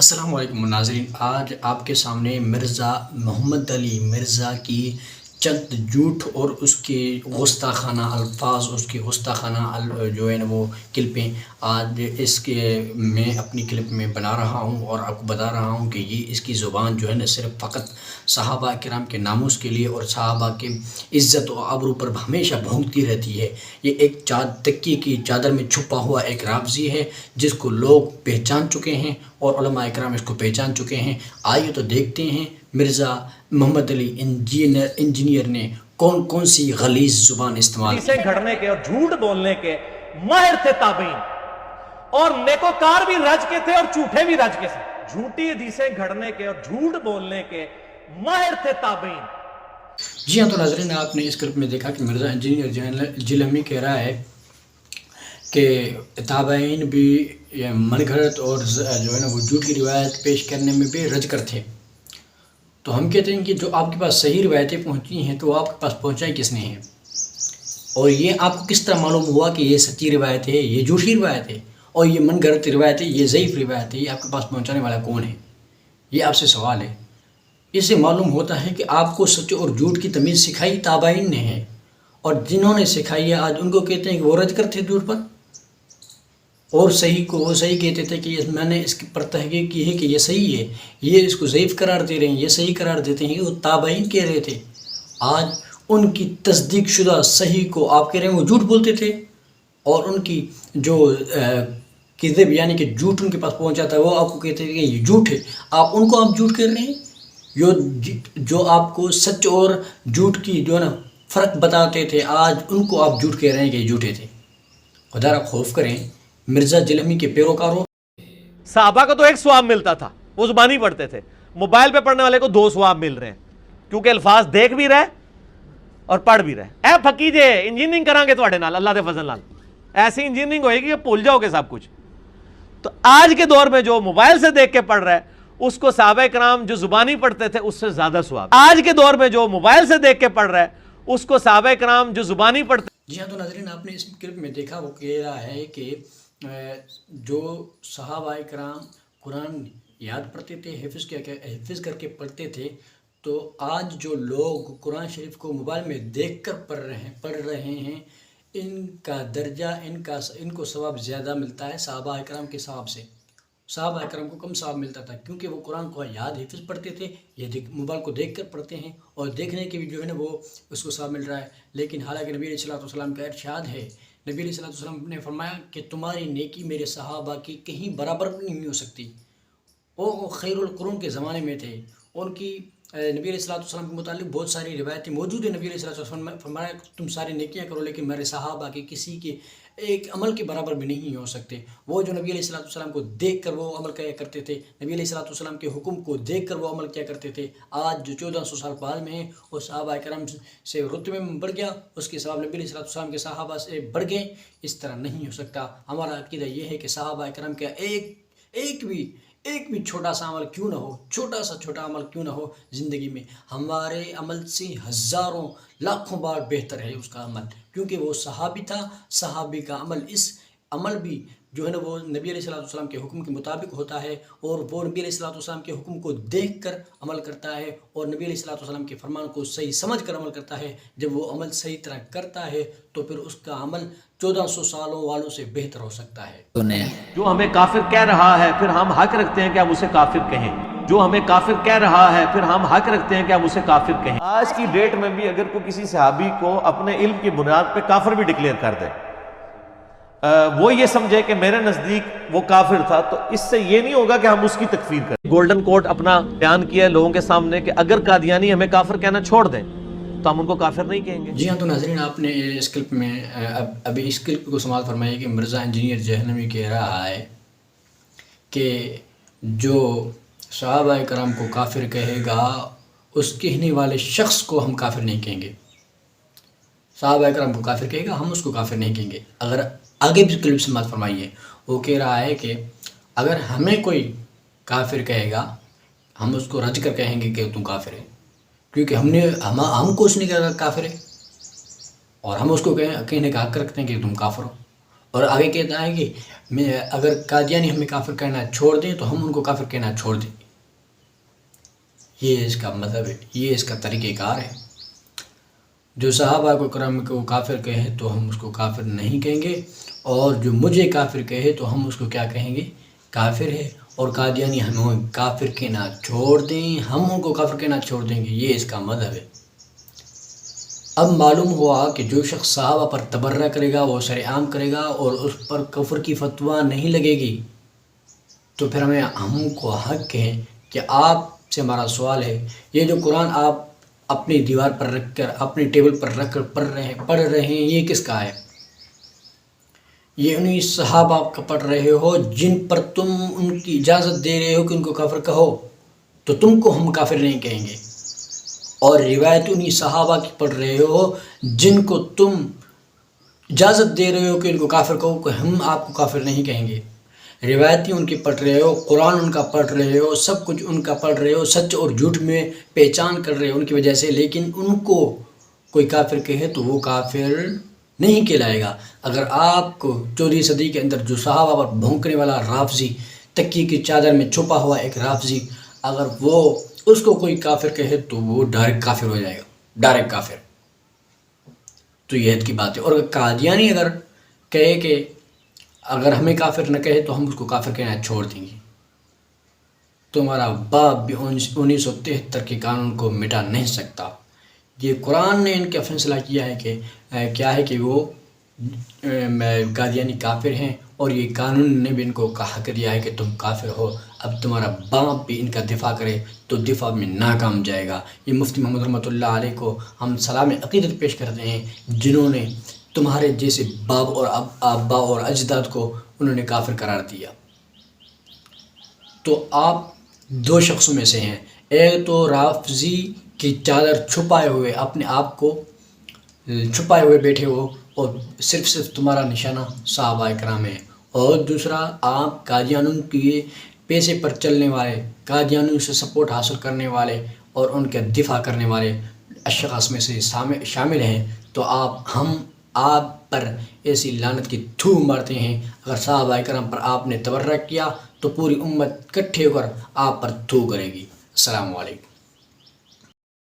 السلام علیکم ناظرین، آج آپ کے سامنے مرزا محمد علی مرزا کی چند جھوٹ اور اس کے گستاخانہ الفاظ، اس کی گستاخانہ جو ہے نا وہ کلپیں آج اس کے میں اپنی کلپ میں بنا رہا ہوں اور آپ کو بتا رہا ہوں کہ یہ اس کی زبان جو ہے نا صرف فقط صحابہ کرام کے ناموس کے لیے اور صحابہ کے عزت و آبرو پر ہمیشہ بھونکتی رہتی ہے۔ یہ ایک تکیے کی چادر میں چھپا ہوا ایک رابضی ہے جس کو لوگ پہچان چکے ہیں اور علماء اکرام اس کو پہچان چکے ہیں۔ آئیے تو دیکھتے ہیں مرزا محمد علی انجینئر نے کون کون سی غلیظ زبان استعمال کی۔ حدیثیں گھڑنے کے اور جھوٹ بولنے کے ماہر تھے تابعین، اور نیکوکار بھی رج کے تھے اور جھوٹے بھی رج کے تھے۔ جھوٹی حدیثیں گھڑنے کے اور جھوٹ بولنے کے ماہر تھے تابعین۔ جی ہاں، تو ناظرین آپ نے اس کلپ میں دیکھا کہ مرزا انجینئر جلمی کہہ رہا ہے کہ تابعین بھی من گھڑت اور جو ہے نا وہ جھوٹ کی روایت پیش کرنے میں بھی رج کر تھے۔ تو ہم کہتے ہیں کہ جو آپ کے پاس صحیح روایتیں پہنچی ہیں تو آپ کے پاس پہنچائی کس نے ہیں، اور یہ آپ کو کس طرح معلوم ہوا کہ یہ سچی روایت ہے، یہ جھوٹی روایت ہے، اور یہ من گھڑت روایت ہے، یہ ضعیف روایت ہے، یہ آپ کے پاس پہنچانے والا کون ہے؟ یہ آپ سے سوال ہے۔ اس سے معلوم ہوتا ہے کہ آپ کو سچ اور جھوٹ کی تمیز سکھائی تابعین نے ہے، اور جنہوں نے سکھائی ہے آج ان کو کہتے ہیں کہ وہ رج کرتے جھوٹ پر، اور صحیح کو وہ صحیح کہتے تھے کہ میں نے اس پر تحقیق کی ہے کہ یہ صحیح ہے، یہ اس کو ضعیف قرار دے رہے ہیں، یہ صحیح قرار دیتے ہیں، وہ تابعین کہہ رہے تھے۔ آج ان کی تصدیق شدہ صحیح کو آپ کہہ رہے ہیں وہ جھوٹ بولتے تھے، اور ان کی جو کذب یعنی کہ جھوٹ ان کے پاس پہنچا تھا وہ آپ کو کہتے ہیں کہ یہ جھوٹ ہے، آپ ان کو آپ جھوٹ کہہ رہے ہیں۔ جو آپ کو سچ اور جھوٹ کی جو ہے نا فرق بتاتے تھے آج ان کو آپ جھوٹ کہہ رہے ہیں کہ یہ جھوٹے تھے۔ خدا را خوف کریں مرزا جلمی کے پیروکاروں۔ صحابہ کو تو ایک ثواب ملتا تھا، وہ زبانی پڑھتے تھے۔ موبائل پہ پڑھنے والے کو 2 ثواب مل رہے ہیں، کیونکہ الفاظ دیکھ بھی رہے اور پڑھ بھی رہے۔ اے پھکی جے انجینئرنگ کران گے تواڈے نال، اللہ دے فضل نال ایسی انجینئرنگ ہوئے گی کہ بھول جاؤ گے سب کچھ۔ تو آج کے دور میں جو موبائل سے دیکھ کے پڑھ رہا ہے اس کو صحابہ کرام جو زبانی پڑھتے تھے اس سے زیادہ ثواب۔ آج کے دور میں جو موبائل سے دیکھ کے پڑھ رہا ہے اس کو صحابہ کرام جو زبانی پڑھتے۔ جی ہاں، تو ناظرین آپ نے اس کلپ میں دیکھا وہ کہہ رہا ہے کہ جو صحابہ کرام قرآن یاد پڑھتے تھے، حفظ کر کے پڑھتے تھے، تو آج جو لوگ قرآن شریف کو موبائل میں دیکھ کر پڑھ رہے ہیں ان کا درجہ ان کو ثواب زیادہ ملتا ہے صحابہ کرام کے ثواب سے۔ صحابہ کرام کو کم ثواب ملتا تھا کیونکہ وہ قرآن کو یاد حفظ پڑھتے تھے، یہ موبائل کو دیکھ کر پڑھتے ہیں اور دیکھنے کے بھی جو ہے نا وہ اس کو ثواب مل رہا ہے۔ لیکن حالانکہ نبی علیہ السلام کا ارشاد ہے، نبی علیہ السلام نے فرمایا کہ تمہاری نیکی میرے صحابہ کی کہیں برابر نہیں ہو سکتی۔ وہ خیر القرون کے زمانے میں تھے، ان کی نبی علیہ السلام کے متعلق بہت ساری روایتیں موجود ہیں۔ نبی علیہ السلام نے فرمایا تم ساری نیکیاں کرو لیکن میرے صحابہ کے کسی کے ایک عمل کے برابر بھی نہیں ہو سکتے۔ وہ جو نبی علیہ السلام کو دیکھ کر وہ عمل کیا کرتے تھے، نبی علیہ السلام کے حکم کو دیکھ کر وہ عمل کیا کرتے تھے، آج جو 1400 سال بعد میں ہیں وہ صحابہ کرام سے رتبے میں بڑھ گیا، اس کے ثواب نبی علیہ السلام کے صحابہ سے بڑھ گئے۔ اس طرح نہیں ہو سکتا۔ ہمارا عقیدہ یہ ہے کہ صحابہ کرام کا ایک بھی چھوٹا سا عمل کیوں نہ ہو، چھوٹا عمل کیوں نہ ہو زندگی میں، ہمارے عمل سے ہزاروں لاکھوں بار بہتر ہے اس کا عمل، کیونکہ وہ صحابی تھا۔ صحابی کا عمل بھی جو ہے نا وہ نبی علیہ السلام کے حکم کے مطابق ہوتا ہے، اور وہ نبی علیہ السلام کے حکم کو دیکھ کر عمل کرتا ہے اور نبی علیہ السلام کے فرمان کو صحیح سمجھ کر عمل کرتا ہے۔ جب وہ عمل صحیح طرح کرتا ہے تو پھر اس کا عمل 1400 سالوں والوں سے بہتر ہو سکتا ہے۔ جو ہمیں کافر کہہ رہا ہے پھر ہم حق رکھتے ہیں کہ ہم اسے کافر کہیں، جو ہمیں کافر کہہ رہا ہے پھر ہم حق رکھتے ہیں کہ ہم اسے کافر کہیں۔ آج کی ڈیٹ میں بھی اگر کوئی کسی صحابی کو اپنے علم کی بنیاد پہ کافر بھی ڈکلیئر کر دے، وہ یہ سمجھے کہ میرے نزدیک وہ کافر تھا، تو اس سے یہ نہیں ہوگا کہ ہم اس کی تکفیر کریں۔ گولڈن کوڈ اپنا بیان کیا ہے لوگوں کے سامنے کہ اگر قادیانی ہمیں کافر کہنا چھوڑ دیں تو ہم ان کو کافر نہیں کہیں گے۔ جی ہاں، تو ناظرین آپ نے اس کلپ میں ابھی اس کلپ کو سماعت فرمائی کہ مرزا انجینئر جہنمی کہہ رہا ہے کہ جو صحابہ کرام کو کافر کہے گا اس کہنے والے شخص کو ہم کافر نہیں کہیں گے۔ صحابہ کرام کو کافر کہے گا، ہم اس کو کافر نہیں کہیں گے۔ اگر آگے بھی کلپ سماعت فرمائیے، وہ کہہ رہا ہے کہ اگر ہمیں کوئی کافر کہے گا ہم اس کو رج کر کہیں گے کہ تم کافر ہے، کیونکہ ہم کو اس نے کہا کافر ہے، اور ہم اس کو کہنے کا حق رکھتے ہیں کہ تم کافر ہو، اور آگے کہتا ہے کہ اگر قادیانی ہمیں کافر کہنا چھوڑ دیں تو ہم ان کو کافر کہنا چھوڑ دیں. یہ اس کا مذہب ہے، یہ اس کا طریقہ کار ہے. جو صحابہ کو کرام کو کافر کہے تو ہم اس کو کافر نہیں کہیں گے، اور جو مجھے کافر کہے تو ہم اس کو کیا کہیں گے؟ کافر ہے. اور قادیانی ہمیں کافر کہنا چھوڑ دیں، ہم ان کو کافر کہنا چھوڑ دیں گے. یہ اس کا مذہب ہے. اب معلوم ہوا کہ جو شخص صحابہ پر تبرہ کرے گا وہ شرع عام کرے گا اور اس پر کفر کی فتویٰ نہیں لگے گی، تو پھر ہم کو حق ہے کہ آپ سے ہمارا سوال ہے، یہ جو قرآن آپ اپنی دیوار پر رکھ کر اپنی ٹیبل پر رکھ کر پڑھ رہے ہیں، یہ کس کا ہے؟ یہ انہی صحابہ کا پڑھ رہے ہو جن پر تم ان کی اجازت دے رہے ہو کہ ان کو کافر کہو، تو تم کو ہم کافر نہیں کہیں گے. اور روایت انہی صحابہ کی پڑھ رہے ہو جن کو تم اجازت دے رہے ہو کہ ان کو کافر کہو، کہ ہم آپ کو کافر نہیں کہیں گے. روایتی ان کی پڑھ رہے ہو، قرآن ان کا پڑھ رہے ہو، سب کچھ ان کا پڑھ رہے ہو، سچ اور جھوٹ میں پہچان کر رہے ہو ان کی وجہ سے، لیکن ان کو کوئی کافر کہے تو وہ کافر نہیں کہلائے گا. اگر آپ کو 14ویں صدی کے اندر جو صحابہ پر بھونکنے والا رافضی، تکیے کی چادر میں چھپا ہوا ایک رافضی، اگر وہ اس کو کوئی کافر کہے تو وہ ڈائریکٹ کافر ہو جائے گا، ڈائریکٹ کافر. تو یہ حد کی بات ہے. اور قادیانی اگر کہے کہ اگر ہمیں کافر نہ کہے تو ہم اس کو کافر کہنا چھوڑ دیں گے، تو ہمارا باپ بھی 1973 کے قانون کو مٹا نہیں سکتا. یہ قرآن نے ان کا فیصلہ کیا ہے کہ کیا ہے کہ وہ قادیانی کافر ہیں، اور یہ قانون نے بھی ان کو حق دیا ہے کہ تم کافر ہو. اب تمہارا باپ بھی ان کا دفاع کرے تو دفاع میں ناکام جائے گا. یہ مفتی محمد رحمۃ اللہ علیہ کو ہم سلام عقیدت پیش کرتے ہیں، جنہوں نے تمہارے جیسے باپ اور ابا اور اجداد کو انہوں نے کافر قرار دیا. تو آپ دو شخصوں میں سے ہیں، ایک تو رافضی کی چادر چھپائے ہوئے اپنے آپ کو چھپائے ہوئے بیٹھے ہو اور صرف تمہارا نشانہ صحابہ کرام ہے، اور دوسرا آپ قادیانوں کے پیسے پر چلنے والے، قادیانوں سے سپورٹ حاصل کرنے والے اور ان کا دفاع کرنے والے اشخاص میں سے شامل ہیں. تو ہم آپ پر ایسی لعنت کی تھو مارتے ہیں. اگر صحابہ کرام پر آپ نے تبرہ کیا تو پوری امت اکٹھے ہو کر آپ پر تھو کرے گی. السلام علیکم.